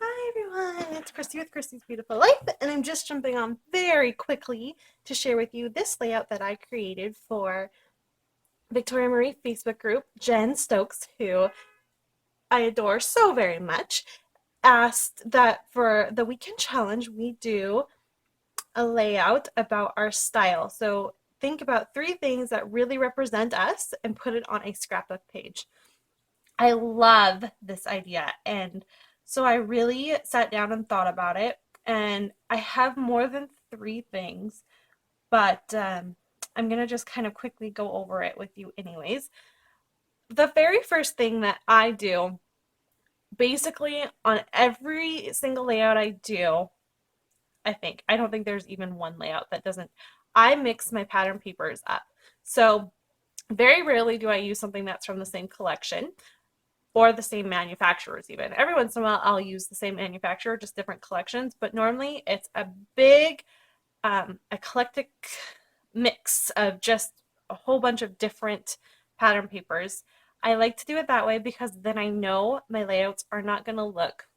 Hi everyone, it's Christy with Christy's Beautiful Life, and I'm just jumping on very quickly to share with you this layout that I created for Victoria Marie Facebook group. Jen Stokes, who I adore so very much, asked that for the weekend challenge we do a layout about our style. So think about 3 things that really represent us and put it on a scrapbook page. I love this idea. And so I really sat down and thought about it. And I have more than 3 things, but I'm going to just kind of quickly go over it with you, anyways. The very first thing that I do, basically on every single layout I do, I don't think there's even one layout that doesn't, I mix my pattern papers up. So very rarely do I use something that's from the same collection or the same manufacturers even. Every once in a while I'll use the same manufacturer, just different collections, but normally it's a big eclectic mix of just a whole bunch of different pattern papers. I like to do it that way because then I know my layouts are not going to look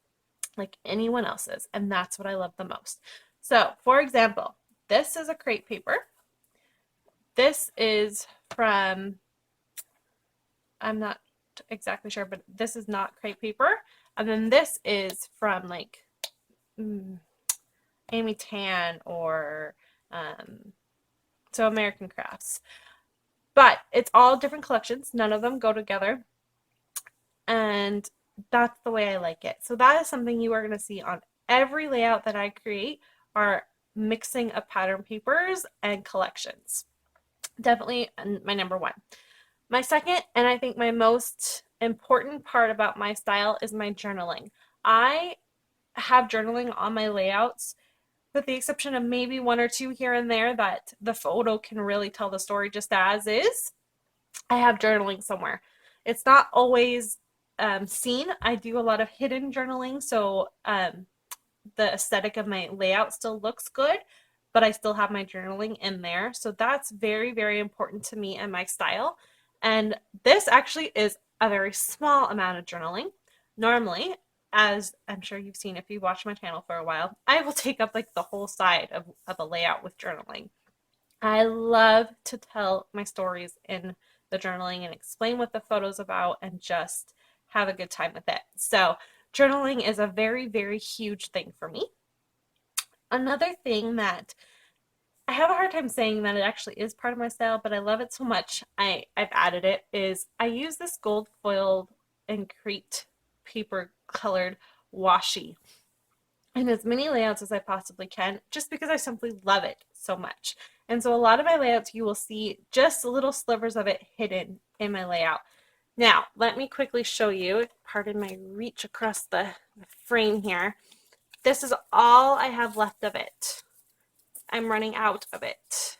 like anyone else's, and that's what I love the most. So, for example, this is a crepe paper. This is from, I'm not exactly sure, but this is not crepe paper. And then this is from like Amy Tan or so American Crafts. But it's all different collections. None of them go together. And that's the way I like it. So that is something you are going to see on every layout that I create are mixing of pattern papers and collections. Definitely my number one. My second, and I think my most important part about my style, is my journaling. I have journaling on my layouts, with the exception of maybe 1 or 2 here and there that the photo can really tell the story just as is. I have journaling somewhere. It's not always seen. I do a lot of hidden journaling, so the aesthetic of my layout still looks good, but I still have my journaling in there. So that's very, very important to me and my style. And this actually is a very small amount of journaling. Normally, as I'm sure you've seen if you've watched my channel for a while, I will take up like the whole side of a layout with journaling. I love to tell my stories in the journaling and explain what the photo's about and just have a good time with it. So journaling is a very, very huge thing for me. Another thing that I have a hard time saying that it actually is part of my style, but I love it so much I've added it, is I use this gold foiled and crepe paper colored washi in as many layouts as I possibly can, just because I simply love it so much. And so a lot of my layouts, you will see just little slivers of it hidden in my layout. Now, let me quickly show you, pardon my reach across the frame here. This is all I have left of it. I'm running out of it.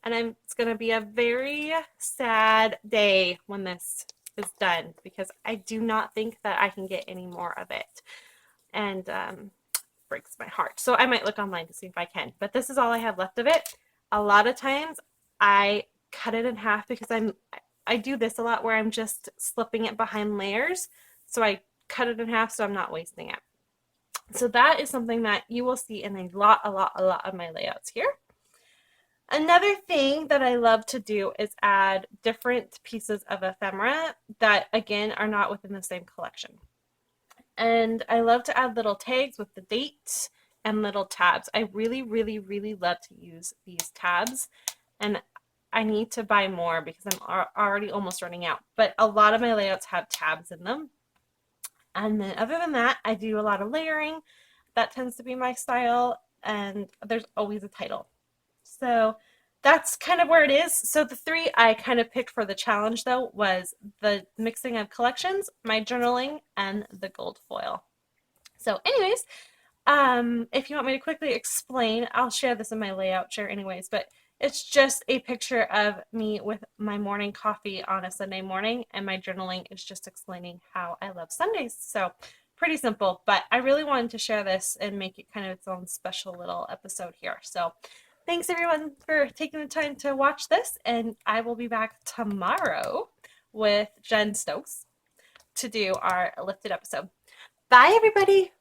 And it's going to be a very sad day when this is done because I do not think that I can get any more of it. And breaks my heart. So I might look online to see if I can. But this is all I have left of it. A lot of times I cut it in half because I do this a lot where I'm just slipping it behind layers. So I cut it in half so I'm not wasting it. So that is something that you will see in a lot of my layouts here. Another thing that I love to do is add different pieces of ephemera that, again, are not within the same collection. And I love to add little tags with the dates and little tabs. I really, really, really love to use these tabs. And I need to buy more because I'm already almost running out. But a lot of my layouts have tabs in them. And then other than that, I do a lot of layering. That tends to be my style. And there's always a title. So that's kind of where it is. So the 3 I kind of picked for the challenge, though, was the mixing of collections, my journaling, and the gold foil. So anyways, if you want me to quickly explain, I'll share this in my layout share anyways, but it's just a picture of me with my morning coffee on a Sunday morning, and my journaling is just explaining how I love Sundays. So pretty simple, but I really wanted to share this and make it kind of its own special little episode here. So thanks everyone for taking the time to watch this, and I will be back tomorrow with Jen Stokes to do our lifted episode. Bye everybody!